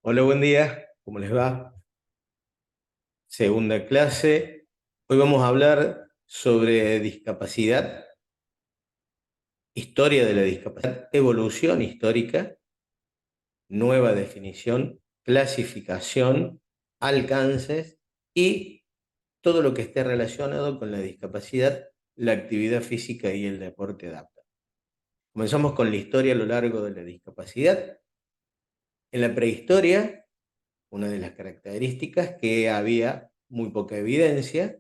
Hola, buen día. ¿Cómo les va? Segunda clase. Hoy vamos a hablar sobre discapacidad, historia de la discapacidad, evolución histórica, nueva definición, clasificación, alcances y todo lo que esté relacionado con la discapacidad, la actividad física y el deporte adaptado. Comenzamos con la historia a lo largo de la discapacidad. En la prehistoria, una de las características que había muy poca evidencia.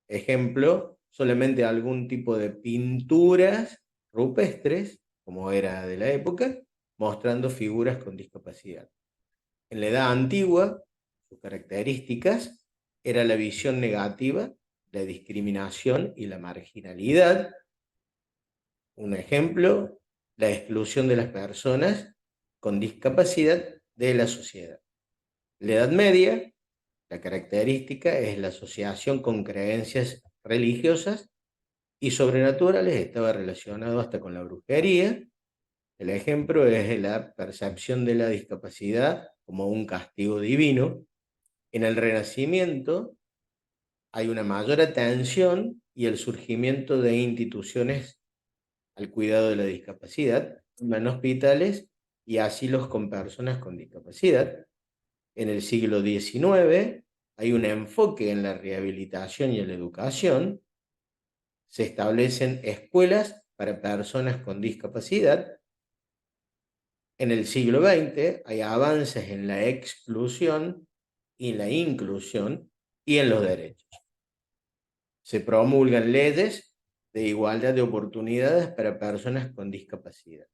Ejemplo, solamente algún tipo de pinturas rupestres, como era de la época, mostrando figuras con discapacidad. En la edad antigua, sus características era la visión negativa, la discriminación y la marginalidad. Un ejemplo, la exclusión de las personas con discapacidad de la sociedad. La Edad Media, la característica es la asociación con creencias religiosas y sobrenaturales, estaba relacionado hasta con la brujería. El ejemplo es la percepción de la discapacidad como un castigo divino. En el Renacimiento hay una mayor atención y el surgimiento de instituciones al cuidado de la discapacidad, en hospitales y asilos con personas con discapacidad. En el siglo XIX hay un enfoque en la rehabilitación y en la educación. Se establecen escuelas para personas con discapacidad. En el siglo XX hay avances en la exclusión y la inclusión y en los derechos. Se promulgan leyes de igualdad de oportunidades para personas con discapacidad.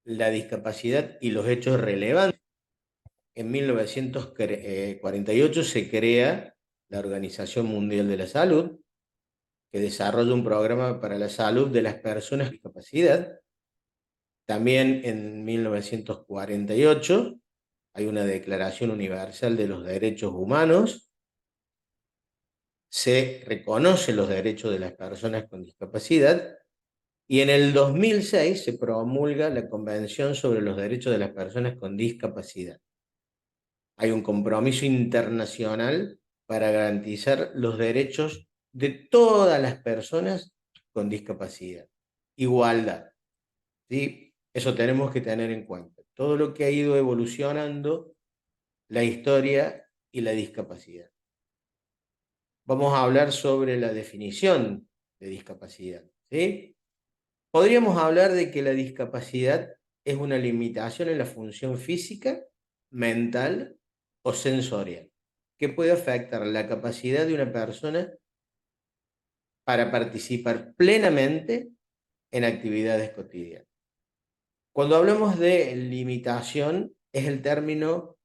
La discapacidad y los hechos relevantes. En 1948 se crea la Organización Mundial de la Salud, que desarrolla un programa para la salud de las personas con discapacidad. También en 1948 hay una Declaración Universal de los Derechos Humanos. Se reconocen los derechos de las personas con discapacidad. Y en el 2006 se promulga la Convención sobre los Derechos de las Personas con Discapacidad. Hay un compromiso internacional para garantizar los derechos de todas las personas con discapacidad. Igualdad, ¿sí? Eso tenemos que tener en cuenta. Todo lo que ha ido evolucionando, la historia y la discapacidad. Vamos a hablar sobre la definición de discapacidad, ¿sí? Podríamos hablar de que la discapacidad es una limitación en la función física, mental o sensorial, que puede afectar la capacidad de una persona para participar plenamente en actividades cotidianas. Cuando hablamos de limitación, es el término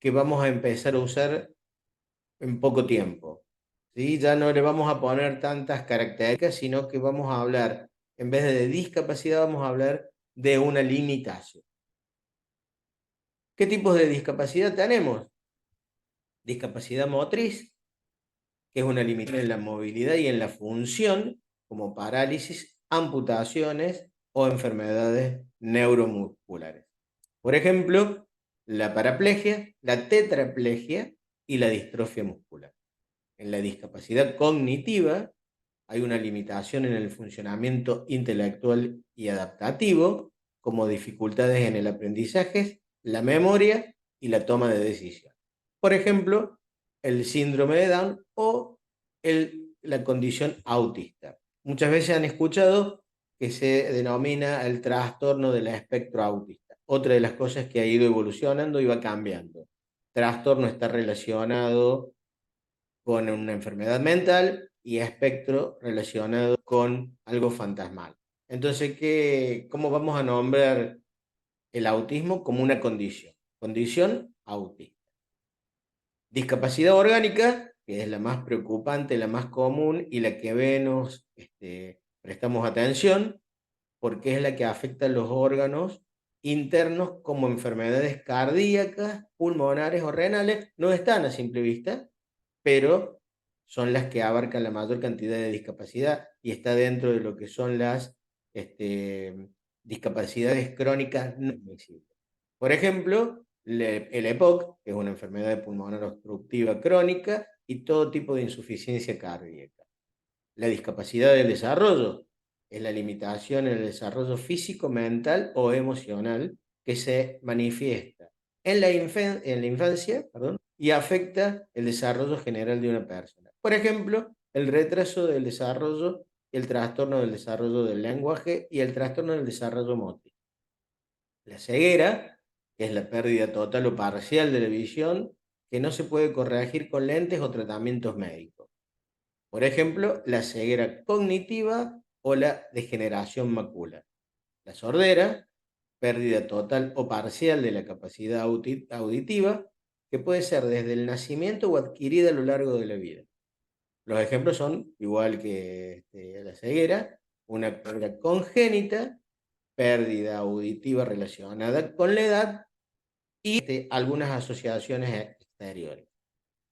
que vamos a empezar a usar en poco tiempo, ¿sí? Ya no le vamos a poner tantas características, sino que vamos a hablar, en vez de discapacidad, vamos a hablar de una limitación. ¿Qué tipos de discapacidad tenemos? Discapacidad motriz, que es una limitación en la movilidad y en la función, como parálisis, amputaciones o enfermedades neuromusculares. Por ejemplo, la paraplegia, la tetraplegia y la distrofia muscular. En la discapacidad cognitiva hay una limitación en el funcionamiento intelectual y adaptativo, como dificultades en el aprendizaje, la memoria y la toma de decisión. Por ejemplo, el síndrome de Down o la condición autista. Muchas veces han escuchado que se denomina el trastorno del espectro autista. Otra de las cosas que ha ido evolucionando y va cambiando. Trastorno está relacionado con una enfermedad mental y espectro relacionado con algo fantasmal. Entonces, ¿cómo vamos a nombrar el autismo como una condición? Condición autista. Discapacidad orgánica, que es la más preocupante, la más común y la que menos prestamos atención, porque es la que afecta a los órganos internos como enfermedades cardíacas, pulmonares o renales. No están a simple vista, pero son las que abarcan la mayor cantidad de discapacidad y está dentro de lo que son las discapacidades crónicas no admisibles. Por ejemplo, el EPOC, que es una enfermedad pulmonar obstructiva crónica, y todo tipo de insuficiencia cardíaca. La discapacidad del desarrollo es la limitación en el desarrollo físico, mental o emocional que se manifiesta en la infancia, perdón, y afecta el desarrollo general de una persona. Por ejemplo, el retraso del desarrollo, el trastorno del desarrollo del lenguaje y el trastorno del desarrollo motriz. La ceguera, que es la pérdida total o parcial de la visión, que no se puede corregir con lentes o tratamientos médicos. Por ejemplo, la ceguera cognitiva o la degeneración macular. La sordera, pérdida total o parcial de la capacidad auditiva, que puede ser desde el nacimiento o adquirida a lo largo de la vida. Los ejemplos son, igual que la ceguera, una pérdida congénita, pérdida auditiva relacionada con la edad y algunas asociaciones exteriores.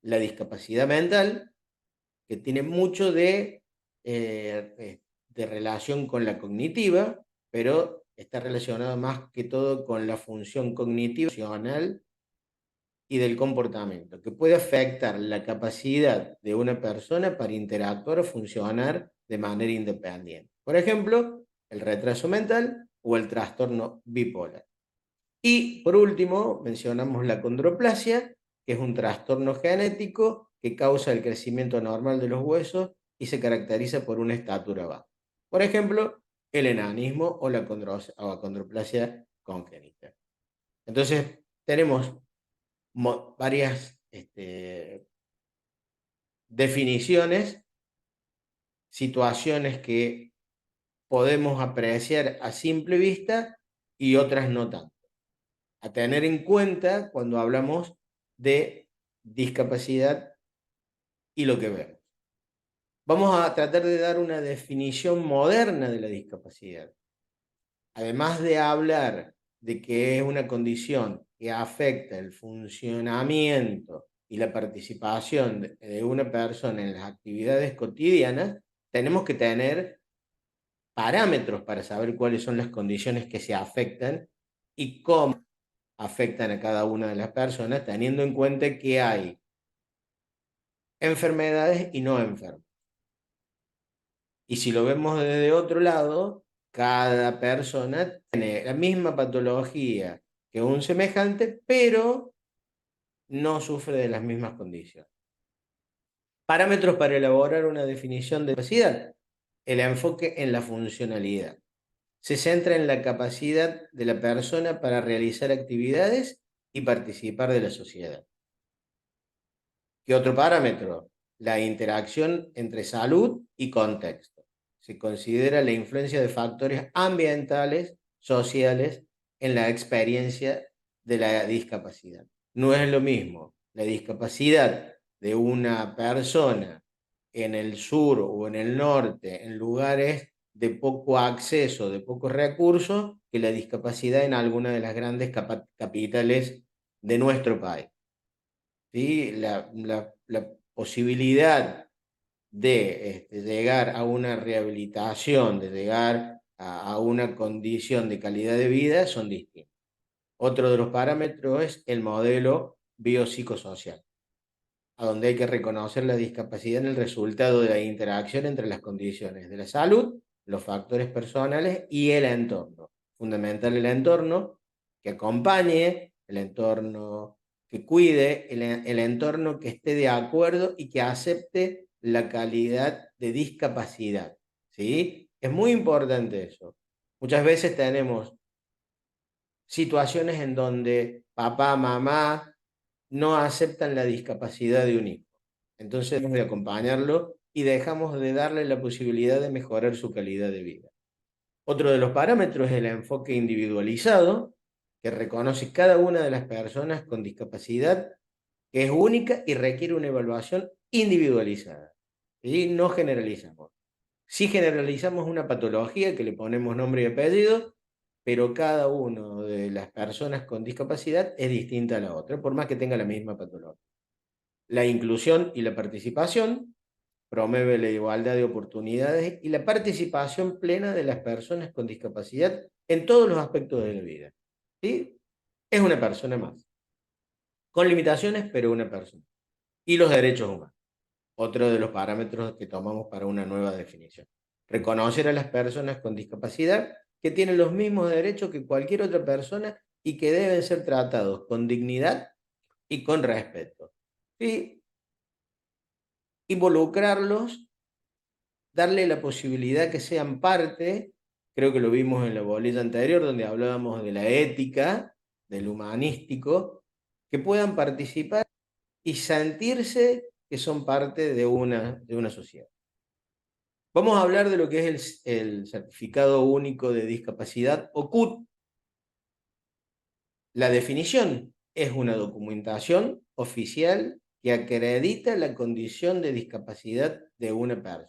La discapacidad mental, que tiene mucho de relación con la cognitiva, pero está relacionado más que todo con la función cognitiva, emocional y del comportamiento, que puede afectar la capacidad de una persona para interactuar o funcionar de manera independiente. Por ejemplo, el retraso mental o el trastorno bipolar. Y por último, mencionamos la condroplasia, que es un trastorno genético que causa el crecimiento anormal de los huesos y se caracteriza por una estatura baja. Por ejemplo, el enanismo o la condroplasia congénita. Entonces, tenemos varias definiciones, situaciones que podemos apreciar a simple vista y otras no tanto. A tener en cuenta cuando hablamos de discapacidad y lo que vemos. Vamos a tratar de dar una definición moderna de la discapacidad. Además de hablar de que es una condición que afecta el funcionamiento y la participación de una persona en las actividades cotidianas, tenemos que tener parámetros para saber cuáles son las condiciones que se afectan y cómo afectan a cada una de las personas, teniendo en cuenta que hay enfermedades y no enfermedades. Y si lo vemos desde otro lado, cada persona tiene la misma patología que un semejante, pero no sufre de las mismas condiciones. Parámetros para elaborar una definición de discapacidad. El enfoque en la funcionalidad. Se centra en la capacidad de la persona para realizar actividades y participar de la sociedad. ¿Qué otro parámetro? La interacción entre salud y contexto. Se considera la influencia de factores ambientales, sociales, en la experiencia de la discapacidad. No es lo mismo la discapacidad de una persona en el sur o en el norte, en lugares de poco acceso, de pocos recursos, que la discapacidad en alguna de las grandes capitales de nuestro país. ¿Sí? La posibilidad de llegar a una rehabilitación, de llegar a una condición de calidad de vida son distintos. Otro de los parámetros es el modelo biopsicosocial, a donde hay que reconocer la discapacidad en el resultado de la interacción entre las condiciones de la salud, los factores personales y el entorno. Fundamental el entorno que acompañe, el entorno que cuide, el entorno que esté de acuerdo y que acepte la calidad de discapacidad. ¿Sí? Es muy importante eso. Muchas veces tenemos situaciones en donde papá, mamá no aceptan la discapacidad de un hijo. Entonces debemos de acompañarlo y dejamos de darle la posibilidad de mejorar su calidad de vida. Otro de los parámetros es el enfoque individualizado, que reconoce cada una de las personas con discapacidad, que es única y requiere una evaluación individualizada. Y no generalizamos. Si generalizamos una patología que le ponemos nombre y apellido, pero cada una de las personas con discapacidad es distinta a la otra, por más que tenga la misma patología. La inclusión y la participación promueve la igualdad de oportunidades y la participación plena de las personas con discapacidad en todos los aspectos de la vida. ¿Sí? es una persona más, con limitaciones, pero una persona. Y los derechos humanos, otro de los parámetros que tomamos para una nueva definición. Reconocer a las personas con discapacidad que tienen los mismos derechos que cualquier otra persona y que deben ser tratados con dignidad y con respeto. Y involucrarlos, darle la posibilidad que sean parte, creo que lo vimos en la bolilla anterior, donde hablábamos de la ética, del humanístico, que puedan participar y sentirse que son parte de una sociedad. Vamos a hablar de lo que es el Certificado Único de Discapacidad, o CUT. La definición es una documentación oficial que acredita la condición de discapacidad de una persona.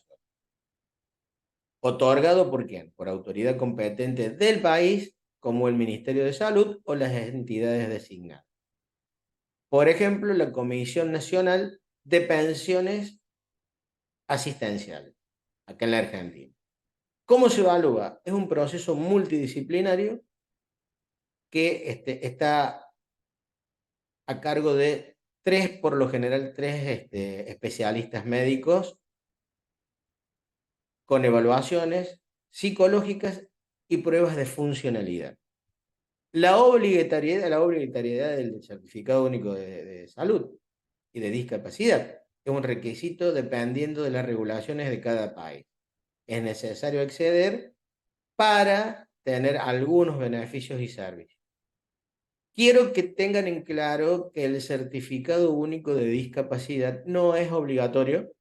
¿Otorgado por quién? Por autoridad competente del país, como el Ministerio de Salud o las entidades designadas. Por ejemplo, la Comisión Nacional de Pensiones Asistenciales, acá en la Argentina. ¿Cómo se evalúa? Es un proceso multidisciplinario que está a cargo de por lo general, tres especialistas médicos con evaluaciones psicológicas y pruebas de funcionalidad. La obligatoriedad del Certificado Único de Salud y de Discapacidad es un requisito dependiendo de las regulaciones de cada país. Es necesario acceder para tener algunos beneficios y servicios. Quiero que tengan en claro que el Certificado Único de Discapacidad no es obligatorio,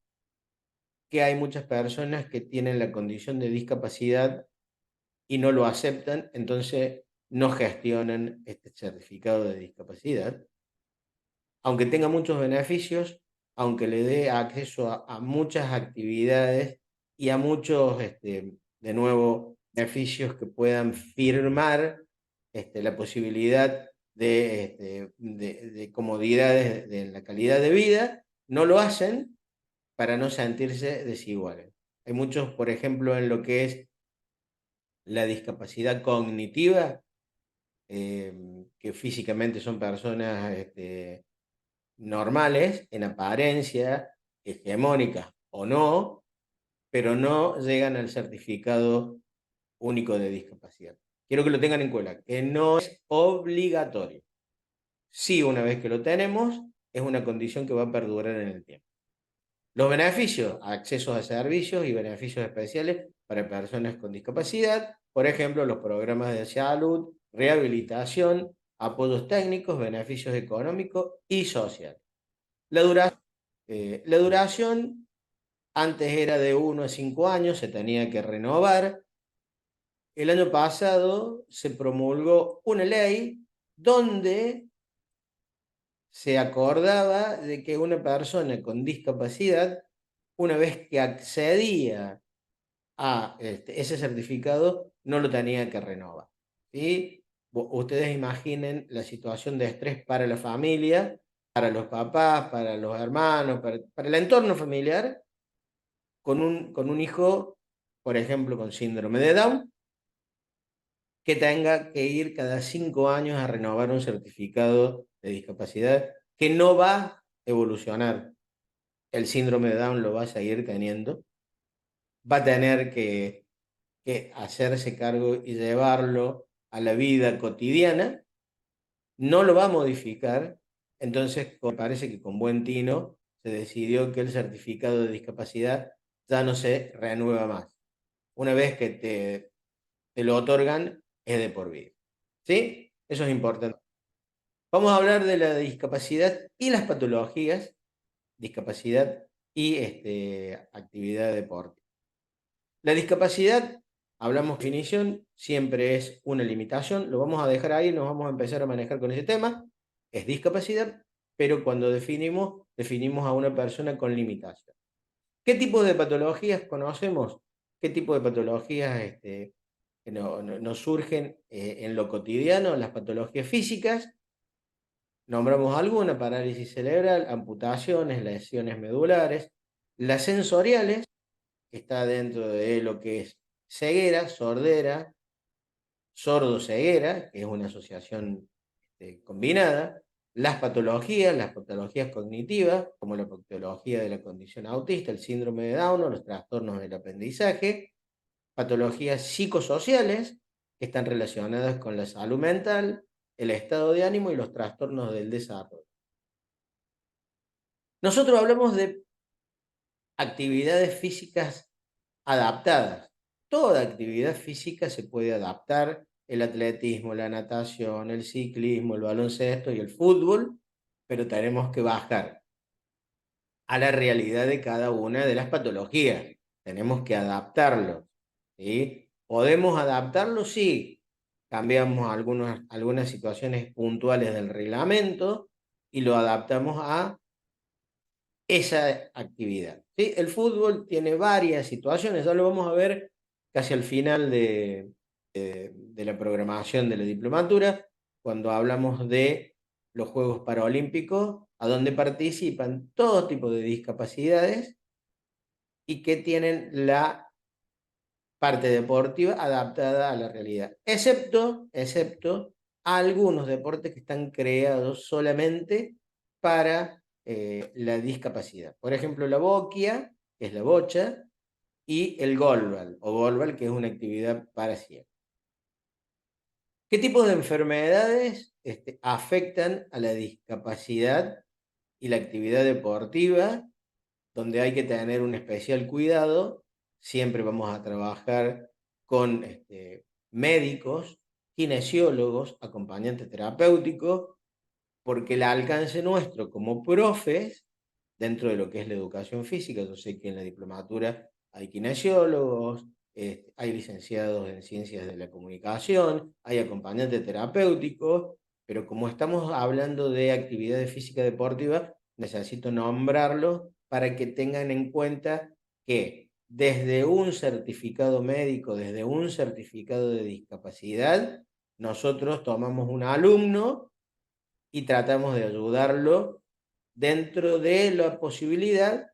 que hay muchas personas que tienen la condición de discapacidad y no lo aceptan, entonces no gestionan este certificado de discapacidad. Aunque tenga muchos beneficios, aunque le dé acceso a muchas actividades y a muchos, de nuevo, beneficios que puedan firmar la posibilidad de comodidades de la calidad de vida, no lo hacen para no sentirse desiguales. Hay muchos, por ejemplo, en lo que es la discapacidad cognitiva, que físicamente son personas normales, en apariencia, hegemónicas o no, pero no llegan al certificado único de discapacidad. Quiero que lo tengan en cuenta, que no es obligatorio. Sí, una vez que lo tenemos, es una condición que va a perdurar en el tiempo. Los beneficios, accesos a servicios y beneficios especiales para personas con discapacidad, por ejemplo, los programas de salud, rehabilitación, apoyos técnicos, beneficios económicos y sociales. La duración antes era de 1 a 5 años, se tenía que renovar. El año pasado se promulgó una ley donde se acordaba de que una persona con discapacidad, una vez que accedía a ese certificado, no lo tenía que renovar. ¿Sí? Ustedes imaginen la situación de estrés para la familia, para los papás, para los hermanos, para el entorno familiar, con un hijo, por ejemplo, con síndrome de Down, que tenga que ir cada 5 años a renovar un certificado de discapacidad que no va a evolucionar. El síndrome de Down lo va a seguir teniendo, va a tener que hacerse cargo y llevarlo a la vida cotidiana, no lo va a modificar. Entonces me parece que con buen tino se decidió que el certificado de discapacidad ya no se renueva más. Una vez que te lo otorgan, es de por vida. ¿Sí? Eso es importante. Vamos a hablar de la discapacidad y las patologías, discapacidad y actividad deportiva. La discapacidad, hablamos de definición, siempre es una limitación, lo vamos a dejar ahí, nos vamos a empezar a manejar con ese tema, es discapacidad, pero cuando definimos a una persona con limitación. ¿Qué tipo de patologías conocemos? ¿Qué tipo de patologías nos surgen en lo cotidiano? Las patologías físicas, nombramos alguna: parálisis cerebral, amputaciones, lesiones medulares. Las sensoriales, que está dentro de lo que es ceguera, sordera, sordo-ceguera, que es una asociación combinada, las patologías cognitivas, como la patología de la condición autista, el síndrome de Down o los trastornos del aprendizaje, patologías psicosociales que están relacionadas con la salud mental, el estado de ánimo y los trastornos del desarrollo. Nosotros hablamos de actividades físicas adaptadas. Toda actividad física se puede adaptar, el atletismo, la natación, el ciclismo, el baloncesto y el fútbol, pero tenemos que bajar a la realidad de cada una de las patologías. Tenemos que adaptarlo, ¿sí? ¿Podemos adaptarlo? Sí. Cambiamos algunas situaciones puntuales del reglamento y lo adaptamos a esa actividad, ¿sí? El fútbol tiene varias situaciones, ya lo vamos a ver casi al final de la programación de la diplomatura, cuando hablamos de los Juegos Paralímpicos, a donde participan todo tipo de discapacidades y que tienen la parte deportiva adaptada a la realidad, excepto algunos deportes que están creados solamente para la discapacidad. Por ejemplo, la boquia, que es la bocha, y el golbal, o golbal, que es una actividad para ciegos. ¿Qué tipos de enfermedades afectan a la discapacidad y la actividad deportiva? Donde hay que tener un especial cuidado. Siempre vamos a trabajar con médicos, kinesiólogos, acompañantes terapéuticos, porque el alcance nuestro como profes, dentro de lo que es la educación física, yo sé que en la diplomatura hay kinesiólogos, hay licenciados en ciencias de la comunicación, hay acompañantes terapéuticos, pero como estamos hablando de actividades físicas deportivas, necesito nombrarlo para que tengan en cuenta que desde un certificado médico, desde un certificado de discapacidad, nosotros tomamos un alumno y tratamos de ayudarlo dentro de la posibilidad,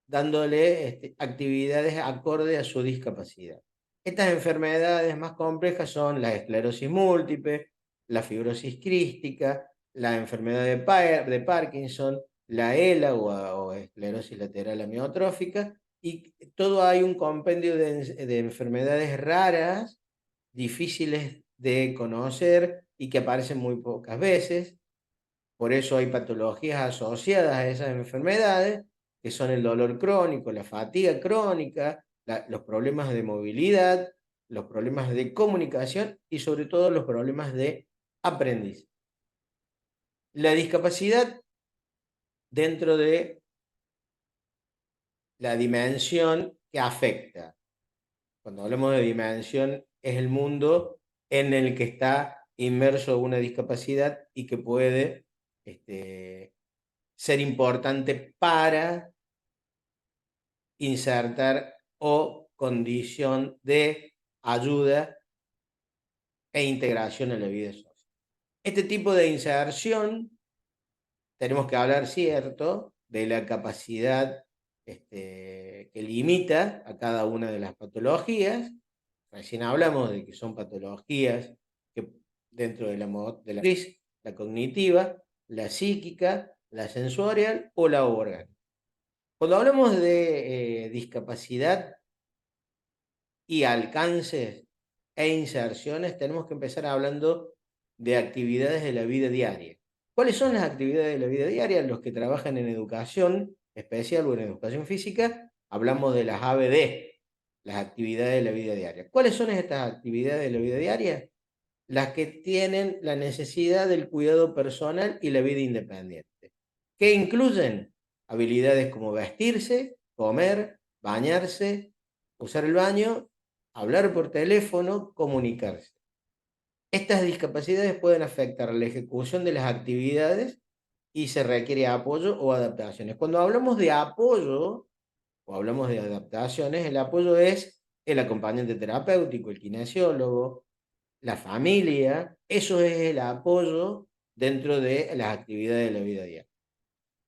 dándole actividades acorde a su discapacidad. Estas enfermedades más complejas son la esclerosis múltiple, la fibrosis quística, la enfermedad de Parkinson, la ELA o esclerosis lateral amiotrófica, y todo hay un compendio de enfermedades raras, difíciles de conocer y que aparecen muy pocas veces. Por eso hay patologías asociadas a esas enfermedades, que son el dolor crónico, la fatiga crónica, los problemas de movilidad, los problemas de comunicación y sobre todo los problemas de aprendizaje. La discapacidad dentro de la dimensión que afecta. Cuando hablamos de dimensión, es el mundo en el que está inmerso una discapacidad y que puede ser importante para insertar o condición de ayuda e integración en la vida social. Este tipo de inserción, tenemos que hablar, cierto, de la capacidad que limita a cada una de las patologías. Recién hablamos de que son patologías que dentro de la motriz, la cognitiva, la psíquica, la sensorial o la orgánica. Cuando hablamos de discapacidad y alcances e inserciones, tenemos que empezar hablando de actividades de la vida diaria. ¿Cuáles son las actividades de la vida diaria? Los que trabajan en educación especial o en educación física, hablamos de las ABD, las actividades de la vida diaria. ¿Cuáles son estas actividades de la vida diaria? Las que tienen la necesidad del cuidado personal y la vida independiente, que incluyen habilidades como vestirse, comer, bañarse, usar el baño, hablar por teléfono, comunicarse. Estas discapacidades pueden afectar la ejecución de las actividades y se requiere apoyo o adaptaciones. Cuando hablamos de apoyo o hablamos de adaptaciones, el apoyo es el acompañante terapéutico, el kinesiólogo, la familia. Eso es el apoyo dentro de las actividades de la vida diaria.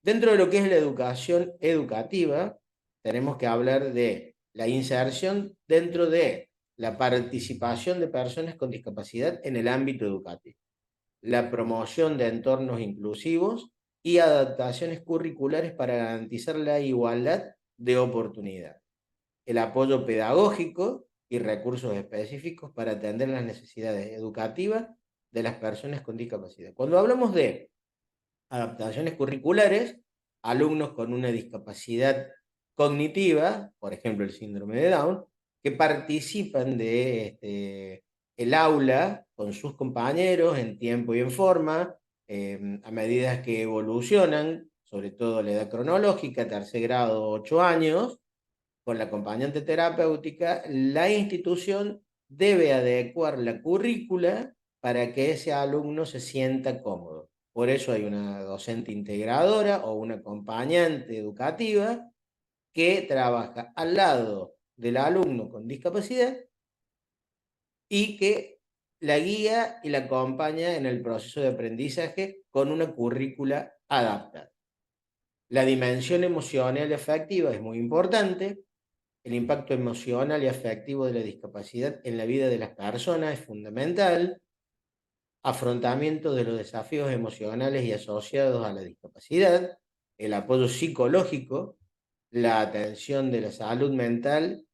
Dentro de lo que es la educación educativa, tenemos que hablar de la inserción dentro de la participación de personas con discapacidad en el ámbito educativo. la promoción de entornos inclusivos y adaptaciones curriculares para garantizar la igualdad de oportunidad, el apoyo pedagógico y recursos específicos para atender las necesidades educativas de las personas con discapacidad. Cuando hablamos de adaptaciones curriculares, alumnos con una discapacidad cognitiva, por ejemplo el síndrome de Down, que participan de el aula con sus compañeros en tiempo y en forma, a medida que evolucionan, sobre todo la edad cronológica, tercer grado, 8 años, con la acompañante terapéutica, la institución debe adecuar la currícula para que ese alumno se sienta cómodo. Por eso hay una docente integradora o una acompañante educativa que trabaja al lado del alumno con discapacidad y que la guía y la acompaña en el proceso de aprendizaje con una currícula adaptada. La dimensión emocional y afectiva es muy importante. El impacto emocional y afectivo de la discapacidad en la vida de las personas es fundamental. Afrontamiento de los desafíos emocionales y asociados a la discapacidad, el apoyo psicológico, la atención de la salud mental,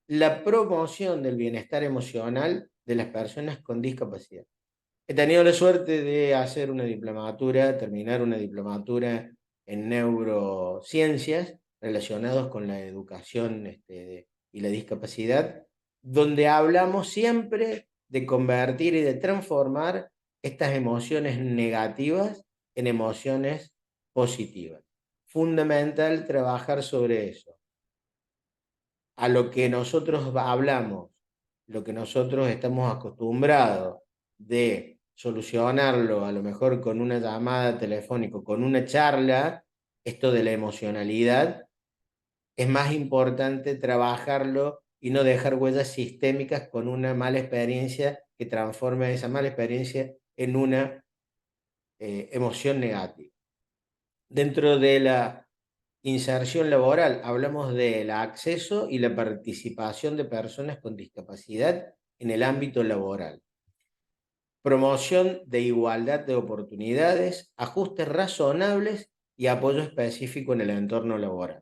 la promoción del bienestar emocional de las personas con discapacidad. He tenido la suerte de hacer una diplomatura, terminar una diplomatura en neurociencias relacionados con la educación y la discapacidad, donde hablamos siempre de convertir y de transformar estas emociones negativas en emociones positivas. Fundamental trabajar sobre eso. A lo que nosotros hablamos, lo que nosotros estamos acostumbrados de solucionarlo a lo mejor con una llamada telefónica, con una charla, esto de la emocionalidad, es más importante trabajarlo y no dejar huellas sistémicas con una mala experiencia que transforme esa mala experiencia en una emoción negativa. Dentro de la inserción laboral, hablamos del acceso y la participación de personas con discapacidad en el ámbito laboral. Promoción de igualdad de oportunidades, ajustes razonables y apoyo específico en el entorno laboral.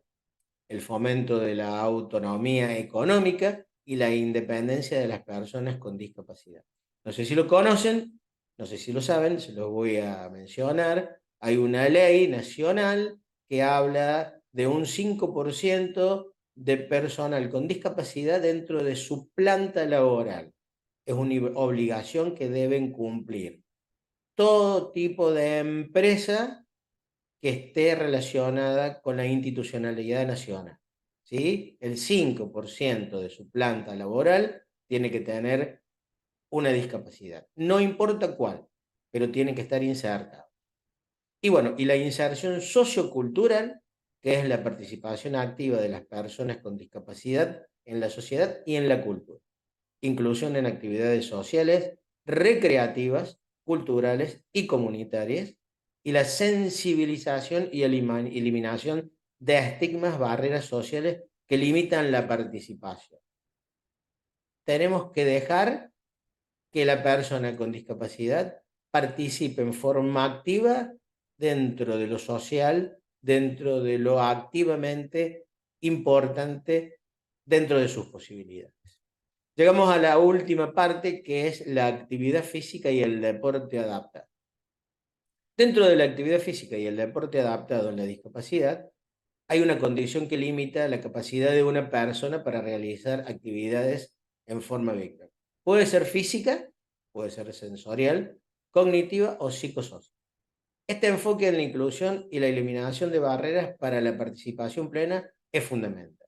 El fomento de la autonomía económica y la independencia de las personas con discapacidad. No sé si lo conocen, no sé si lo saben, se los voy a mencionar. Hay una ley nacional que habla de un 5% de personal con discapacidad dentro de su planta laboral. Es una obligación que deben cumplir todo tipo de empresa que esté relacionada con la institucionalidad nacional. ¿Sí? El 5% de su planta laboral tiene que tener una discapacidad. No importa cuál, pero tiene que estar insertado. Y bueno, y la inserción sociocultural, que es la participación activa de las personas con discapacidad en la sociedad y en la cultura. Inclusión en actividades sociales, recreativas, culturales y comunitarias, y la sensibilización y eliminación de estigmas, barreras sociales que limitan la participación. Tenemos que dejar que la persona con discapacidad participe en forma activa dentro de lo social, dentro de lo activamente importante, dentro de sus posibilidades. Llegamos a la última parte, que es la actividad física y el deporte adaptado. Dentro de la actividad física y el deporte adaptado en la discapacidad, hay una condición que limita la capacidad de una persona para realizar actividades en forma virtual. Puede ser física, puede ser sensorial, cognitiva o psicosocial. Este enfoque en la inclusión y la eliminación de barreras para la participación plena es fundamental.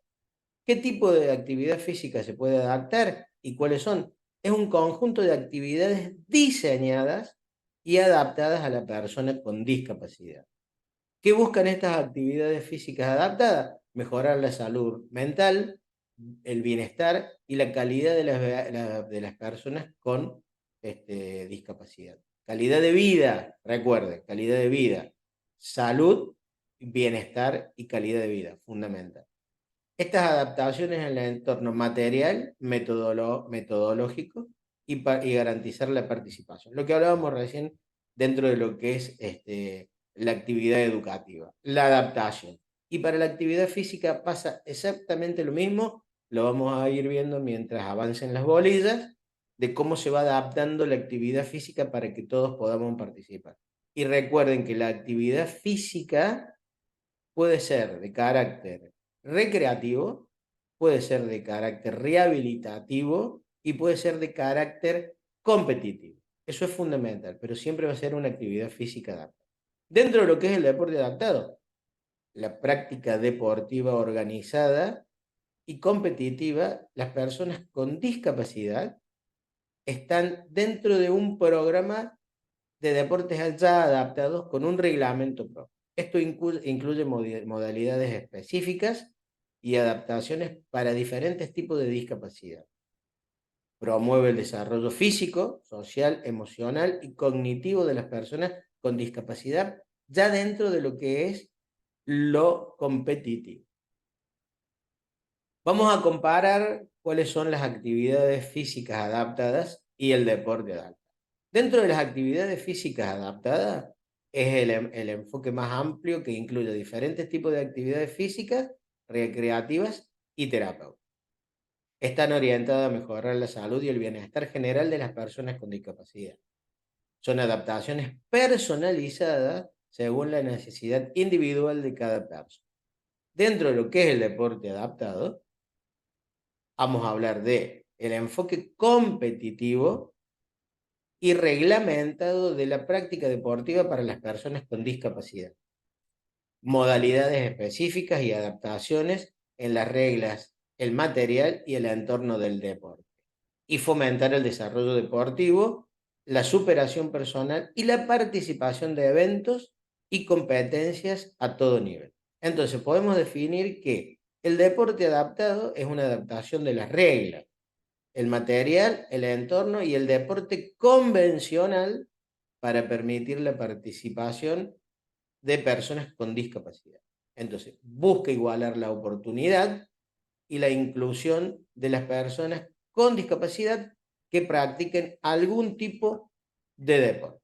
¿Qué tipo de actividad física se puede adaptar y cuáles son? Es un conjunto de actividades diseñadas y adaptadas a la persona con discapacidad. ¿Qué buscan estas actividades físicas adaptadas? Mejorar la salud mental, el bienestar y la calidad de las personas con discapacidad. Calidad de vida, recuerde, calidad de vida, salud, bienestar y calidad de vida, fundamental. Estas adaptaciones en el entorno material, metodológico y garantizar la participación. Lo que hablábamos recién dentro de lo que es la actividad educativa, la adaptación. Y para la actividad física pasa exactamente lo mismo, lo vamos a ir viendo mientras avancen las bolillas, de cómo se va adaptando la actividad física para que todos podamos participar. Y recuerden que la actividad física puede ser de carácter recreativo, puede ser de carácter rehabilitativo y puede ser de carácter competitivo. Eso es fundamental, pero siempre va a ser una actividad física adaptada. Dentro de lo que es el deporte adaptado, la práctica deportiva organizada y competitiva, las personas con discapacidad están dentro de un programa de deportes ya adaptados con un reglamento propio. Esto incluye modalidades específicas y adaptaciones para diferentes tipos de discapacidad. Promueve el desarrollo físico, social, emocional y cognitivo de las personas con discapacidad, ya dentro de lo que es lo competitivo. Vamos a comparar cuáles son las actividades físicas adaptadas y el deporte adaptado. Dentro de las actividades físicas adaptadas es el enfoque más amplio que incluye diferentes tipos de actividades físicas, recreativas y terapéuticas. Están orientadas a mejorar la salud y el bienestar general de las personas con discapacidad. Son adaptaciones personalizadas según la necesidad individual de cada persona. Dentro de lo que es el deporte adaptado, vamos a hablar de el enfoque competitivo y reglamentado de la práctica deportiva para las personas con discapacidad. Modalidades específicas y adaptaciones en las reglas, el material y el entorno del deporte. Y fomentar el desarrollo deportivo, la superación personal y la participación de eventos y competencias a todo nivel. Entonces podemos definir que el deporte adaptado es una adaptación de las reglas, el material, el entorno y el deporte convencional para permitir la participación de personas con discapacidad. Entonces, busca igualar la oportunidad y la inclusión de las personas con discapacidad que practiquen algún tipo de deporte.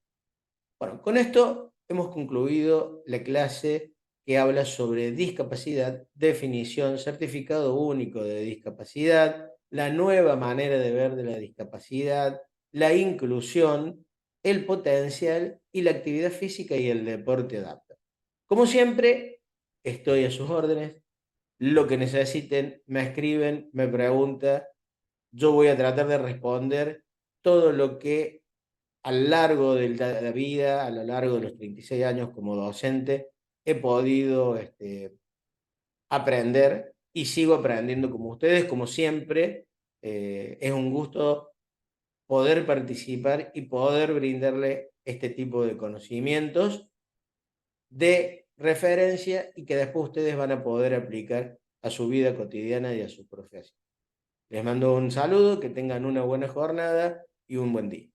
Bueno, con esto hemos concluido la clase que habla sobre discapacidad, definición, certificado único de discapacidad, la nueva manera de ver de la discapacidad, la inclusión, el potencial y la actividad física y el deporte adaptado. Como siempre, estoy a sus órdenes. Lo que necesiten, me escriben, me preguntan. Yo voy a tratar de responder todo lo que a lo largo de la vida, a lo largo de los 36 años como docente, he podido aprender y sigo aprendiendo como ustedes, como siempre. Es un gusto poder participar y poder brindarle este tipo de conocimientos de referencia y que después ustedes van a poder aplicar a su vida cotidiana y a su profesión. Les mando un saludo, que tengan una buena jornada y un buen día.